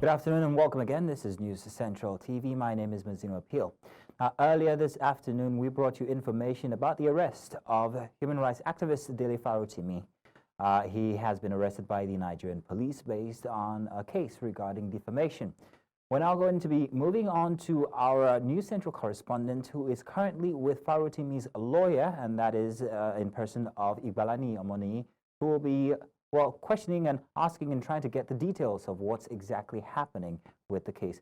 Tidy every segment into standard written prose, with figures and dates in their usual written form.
Good afternoon and welcome again. This is News Central TV. My name is Mazino Appeal. Earlier this afternoon, we brought you information about the arrest of human rights activist Dele Farotimi. He has been arrested by the Nigerian police based on a case regarding defamation. We're now going to be moving on to our News Central correspondent who is currently with Farotimi's lawyer, and that is in person of Igbalani Omoni, who will be questioning and asking and trying to get the details of what's exactly happening with the case.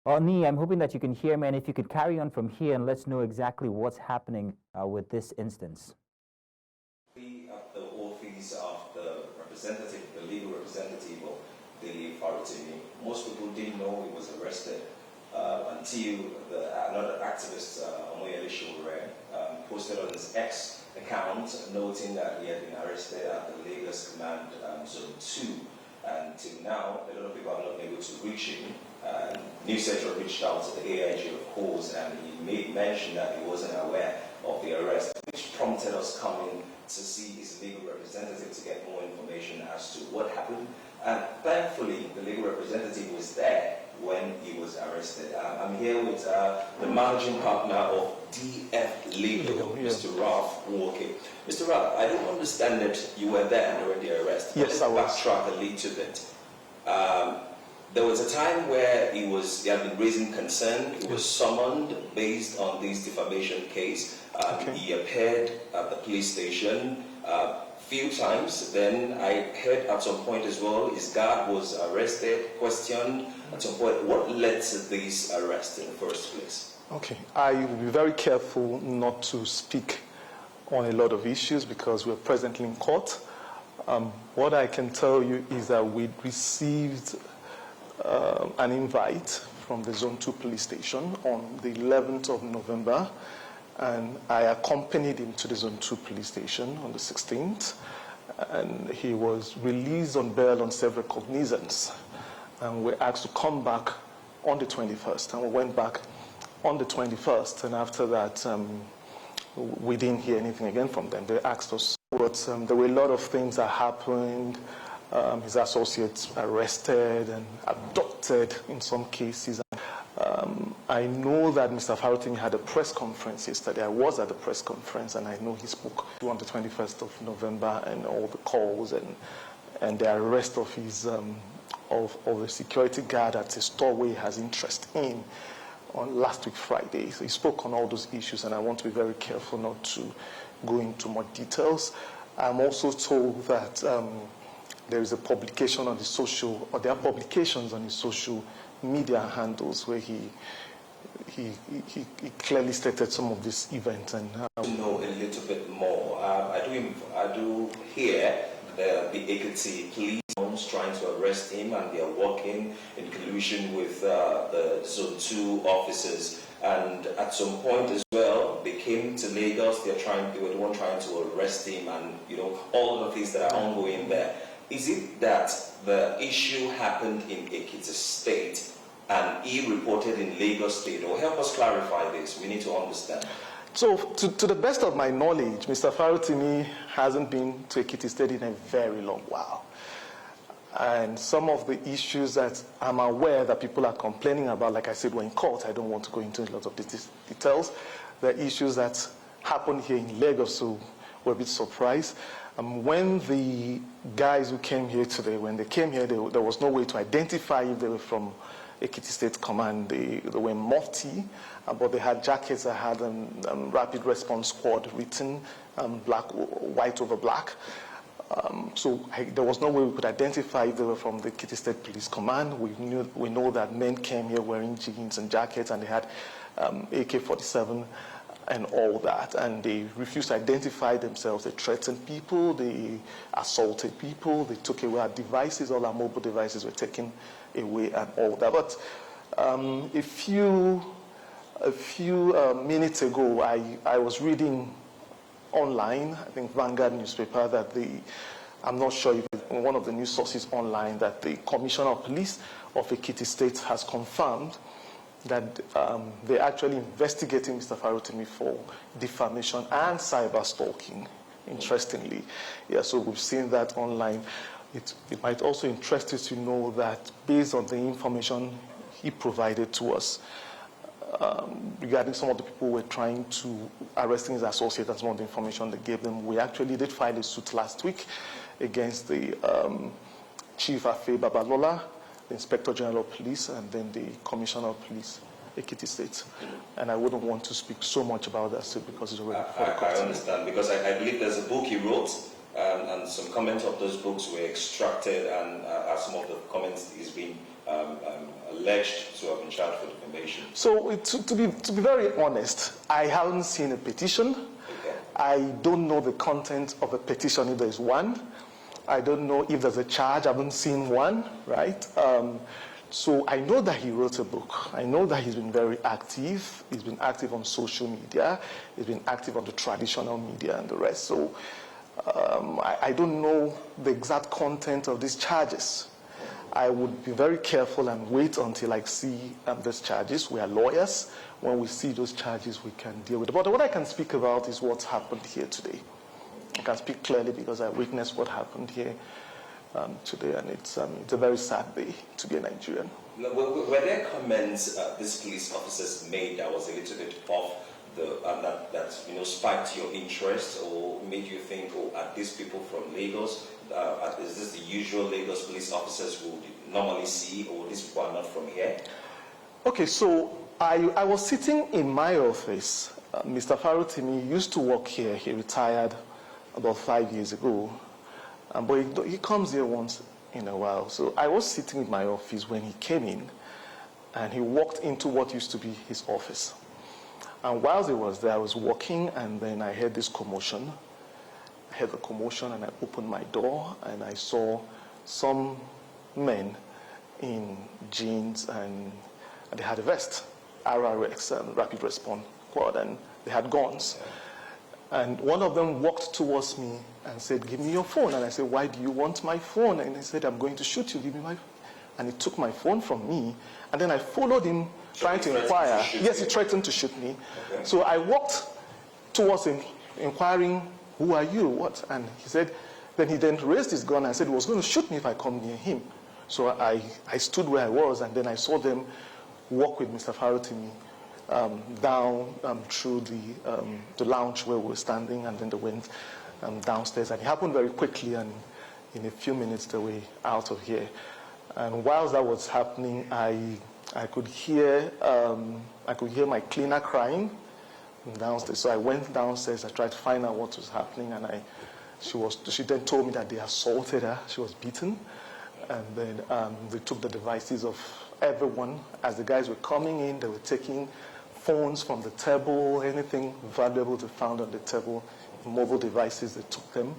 Oni, I'm hoping that you can hear me, and if you could carry on from here and let's know exactly what's happening with this instance. At the office of the representative, the legal representative of Dele Farotimi, most people didn't know he was arrested until another activist, Omoyele Showore, posted on his X account noting that he had been arrested at the Lagos Command Zone 2. And till now, a lot of people have not been able to reach him. News Central reached out to the AIG, of course, and he made mention that he wasn't aware of the arrest, which prompted us coming to see his legal representative to get more information as to what happened. And thankfully, the legal representative was there when he was arrested. I'm here with the managing partner of DF Legal, Mr. Ralph Nwoke. Mr. Ralph, I don't understand that you were there during the arrest. Yes, I was. Backtrack a little bit. There was a time where he had been raising concern. He was summoned based on this defamation case. He appeared at the police station few times. Then I heard at some point as well his guard was arrested, questioned. At some point, what led to this arrest in the first place? Okay, I will be very careful not to speak on a lot of issues because we're presently in court. What I can tell you is that we received an invite from the Zone 2 police station on the 11th of November, and I accompanied him to the Zone 2 police station on the 16th, and he was released on bail on self-recognizance. And we're asked to come back on the 21st, and we went back on the 21st, and after that, we didn't hear anything again from them. They asked us, but there were a lot of things that happened. His associates arrested and abducted in some cases. I know that Mr. Farotimi had a press conference yesterday. I was at the press conference, and I know he spoke on the 21st of November, and all the calls and the arrest of his of a security guard at a store where he has interest in on last week Friday. So he spoke on all those issues, and I want to be very careful not to go into more details. I'm also told that there is a publication on the there are publications on his social media handles where he clearly stated some of these events. And to know a little bit more, I do hear the Ekiti police trying to arrest him, and they are working in collusion with the Zone 2 officers. And at some point as well, they came to Lagos. They were the one trying to arrest him, and all of the things that are ongoing there. Is it that the issue happened in Ekiti State and he reported in Lagos State? Or help us clarify this. We need to understand. So, to the best of my knowledge, Mr. Farotimi hasn't been to Ekiti State in a very long while. And some of the issues that I'm aware that people are complaining about, like I said, we're in court. I don't want to go into a lot of details. The issues that happened here in Lagos, so we're a bit surprised. When the guys who came here today, when they came here, there was no way to identify if they were from Ekiti State Command. They were mufti, but they had jackets that had Rapid Response Squad written, white over black. So there was no way we could identify if they were from the Ekiti State Police Command. We know that men came here wearing jeans and jackets, and they had AK47 and all that, and they refused to identify themselves. They threatened people, they assaulted people, they took away our devices, all our mobile devices were taken away and all that. But a few minutes ago, I was reading online, I think Vanguard newspaper, that I'm not sure if it's one of the news sources online, that the Commissioner of Police of Ekiti State has confirmed that they're actually investigating Mr. Farotimi for defamation and cyber stalking, interestingly. Yeah, so we've seen that online. it might also interest you to know that based on the information he provided to us regarding some of the people who were trying to arresting his associates and some of the information they gave them, we actually did file a suit last week against the Chief Afe Babalola, the Inspector General of Police, and then the Commissioner of Police, Ekiti State. And I wouldn't want to speak so much about that suit because it's already before the court. I understand, because I believe there's a book he wrote, and some comments of those books were extracted, and some of the comments is being alleged to have been charged for defamation. So to be very honest, I haven't seen a petition. Okay. I don't know the content of a petition if there's one. I don't know if there's a charge. I haven't seen one, right? So I know that he wrote a book. I know that he's been very active. He's been active on social media. He's been active on the traditional media and the rest. So I don't know the exact content of these charges. I would be very careful and wait until I see these charges. We are lawyers. When we see those charges, we can deal with it. But what I can speak about is what's happened here today. I can speak clearly because I witnessed what happened here today, and it's a very sad day to be a Nigerian. Were there comments these police officers made that was a little bit off that spiked your interest or made you think, oh, are these people from Lagos? Is this the usual Lagos police officers we would normally see, or these people are not from here? Okay, so I was sitting in my office. Mr. Farotimi used to work here. He retired about 5 years ago. But he comes here once in a while. So I was sitting in my office when he came in, and he walked into what used to be his office. And while he was there, I was walking, and then I heard this commotion. I heard the commotion, and I opened my door, and I saw some men in jeans, and they had a vest, RRX, Rapid Response Squad, and they had guns. And one of them walked towards me and said, "Give me your phone." And I said, "Why do you want my phone?" And he said, "I'm going to shoot you. Give me my phone." And he took my phone from me. And then I followed him, trying to inquire. Yes, he threatened to shoot me. Okay. So I walked towards him, inquiring, "Who are you? What?" And he said, then he raised his gun and said he was going to shoot me if I come near him. So I stood where I was, and then I saw them walk with Mr. Farotimi down through the lounge where we were standing, and then they went downstairs. And it happened very quickly, and in a few minutes they were out of here. And whilst that was happening, I could hear my cleaner crying downstairs. So I went downstairs. I tried to find out what was happening, and she then told me that they assaulted her. She was beaten, and then they took the devices of everyone. As the guys were coming in, they were taking phones from the table, anything valuable they found on the table, mobile devices, they took them.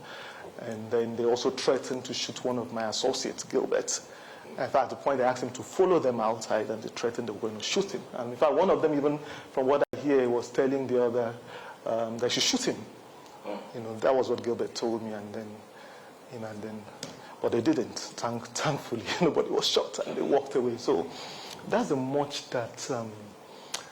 And then they also threatened to shoot one of my associates, Gilbert. In fact, at the point they asked him to follow them outside, and they threatened they were going to shoot him. And in fact, one of them, even from what I hear, was telling the other they should shoot him. That was what Gilbert told me, and then, but they didn't. Thankfully, nobody was shot, and they walked away. So that's the much that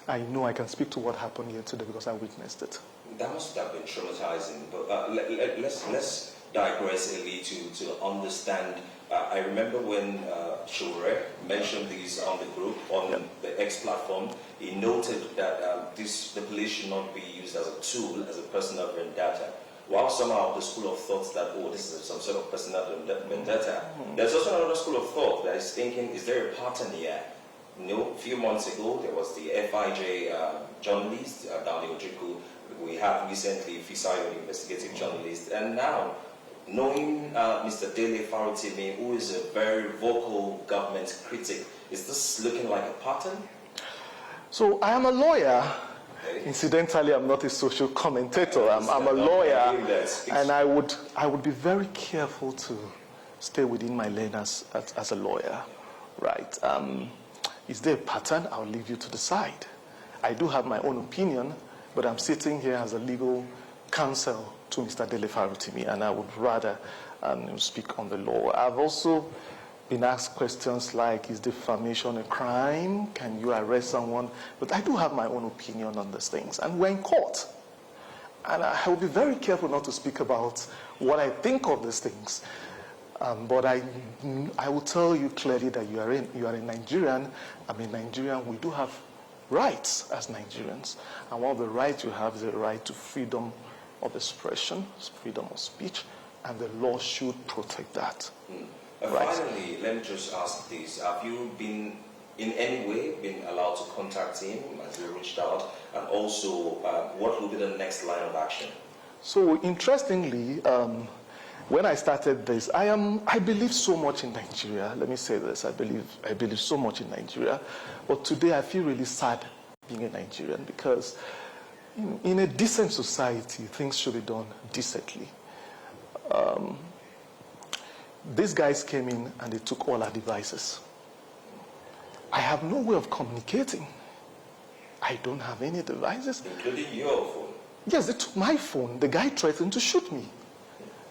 I know. I can speak to what happened here today because I witnessed it. That must have been traumatizing. But let's digress a little to understand. I remember when Shure mentioned these on the group, on the X platform, he noted that the police should not be used as a tool, as a personal vendetta. While somehow the school of thought that, oh, this is some sort of personal vendetta, there's also another school of thought that is thinking, is there a pattern here? A few months ago, there was the FIJ journalist, Dale Farotimi. We have recently Fisayo, investigative journalist, and now, knowing Mr. Dele Farotimi, who is a very vocal government critic, is this looking like a pattern? So I am a lawyer. Okay. Incidentally, I'm not a social commentator. I'm a lawyer, and I would be very careful to stay within my lane as a lawyer, right? Is there a pattern? I'll leave you to decide. I do have my own opinion, but I'm sitting here as a legal counsel to Mr. Dele Farotimi, and I would rather speak on the law. I've also been asked questions like, is defamation a crime? Can you arrest someone? But I do have my own opinion on these things, and we're in court. And I will be very careful not to speak about what I think of these things. But I will tell you clearly that you are a Nigerian. I'm a Nigerian. We do have rights as Nigerians. And one of the rights you have is the right to freedom of expression, freedom of speech, and the law should protect that. Right. Finally, let me just ask this. Have you been, in any way, been allowed to contact him as you reached out? And also, what will be the next line of action? So, interestingly, when I started this, I believe so much in Nigeria. Let me say this. I believe so much in Nigeria. But today I feel really sad being a Nigerian because in a decent society, things should be done decently. These guys came in and they took all our devices. I have no way of communicating. I don't have any devices. Including your phone? Yes, they took my phone. The guy threatened to shoot me.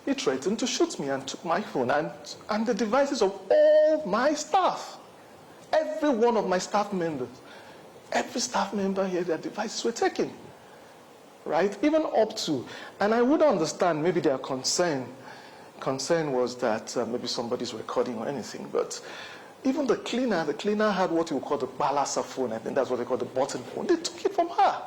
He threatened to shoot me and took my phone and the devices of all my staff. Every one of my staff members. Every staff member here, their devices were taken. Right? Even up to. And I would understand maybe their concern. Concern was that maybe somebody's recording or anything. But even the cleaner had what you would call the balasa phone. I think that's what they call the button phone. They took it from her.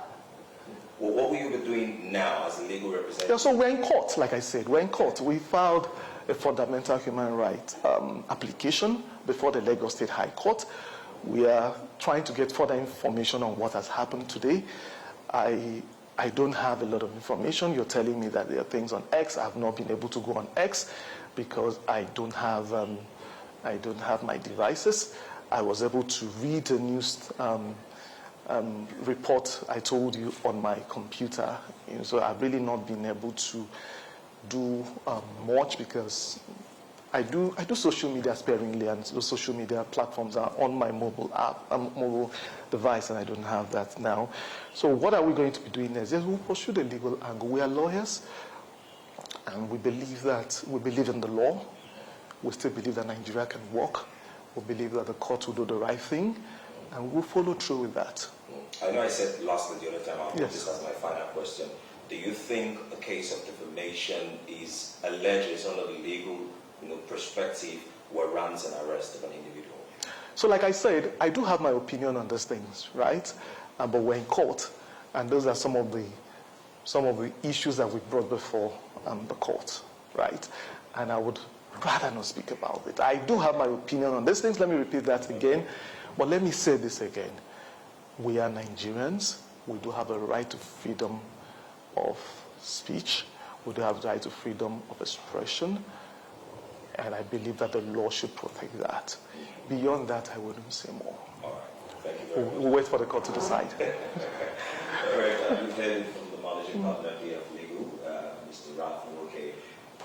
Well, what will you be doing now as a legal representative? Yeah, so we're in court, like I said. We're in court. We filed a fundamental human right application before the Lagos State High Court. We are trying to get further information on what has happened today. I don't have a lot of information. You're telling me that there are things on X. I have not been able to go on X because I don't have my devices. I was able to read the news report I told you on my computer. So I've really not been able to do much because I do social media sparingly, and those social media platforms are on my mobile device, and I don't have that now. So what are we going to be doing next? Yes, we'll pursue the legal angle. We are lawyers, and we believe in the law. We still believe that Nigeria can work. We believe that the court will do the right thing, and we'll follow through with that. I know I said lastly the other time, I'll put Yes. this as my final question. Do you think a case of defamation is alleged, is under the legal perspective, warrants an arrest of an individual? So like I said, I do have my opinion on these things, right? But we're in court, and those are some of the issues that we brought before the court, right? And I would rather not speak about it. I do have my opinion on these things. Let me repeat that again. But let me say this again. We are Nigerians. We do have a right to freedom of speech. We do have the right to freedom of expression. And I believe that the law should protect that. Beyond that, I wouldn't say more. All right. Thank you very much. We'll wait for the court to decide. All right. We've heard from the managing partner here of legal, Mr. Nwoke.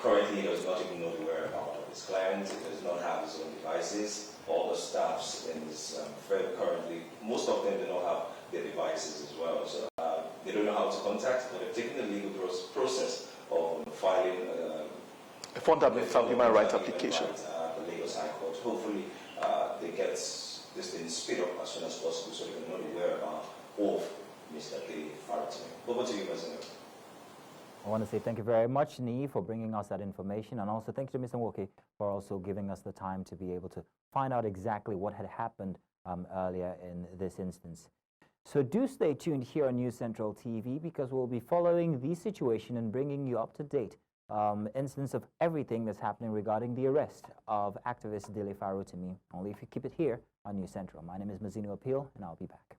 Currently, he does not even know the whereabouts of his clients. He does not have his own devices. All the staffs in his firm currently, most of them do not have their devices as well. So they don't know how to contact, but they've taken the legal process of filing A fundamental human rights application. The Lagos High Court. Hopefully, they get this thing speed up as soon as possible so they can know the whereabouts of Mr. Dele Farotimi. Over to you, Mr. I want to say thank you very much, Nee, for bringing us that information, and also thank you to Mr. Nwoke for also giving us the time to be able to find out exactly what had happened earlier in this instance. So do stay tuned here on News Central TV, because we'll be following the situation and bringing you up to date instance of everything that's happening regarding the arrest of activist Dele Farotimi. Only if you keep it here on News Central. My name is Mazino Appeal, and I'll be back.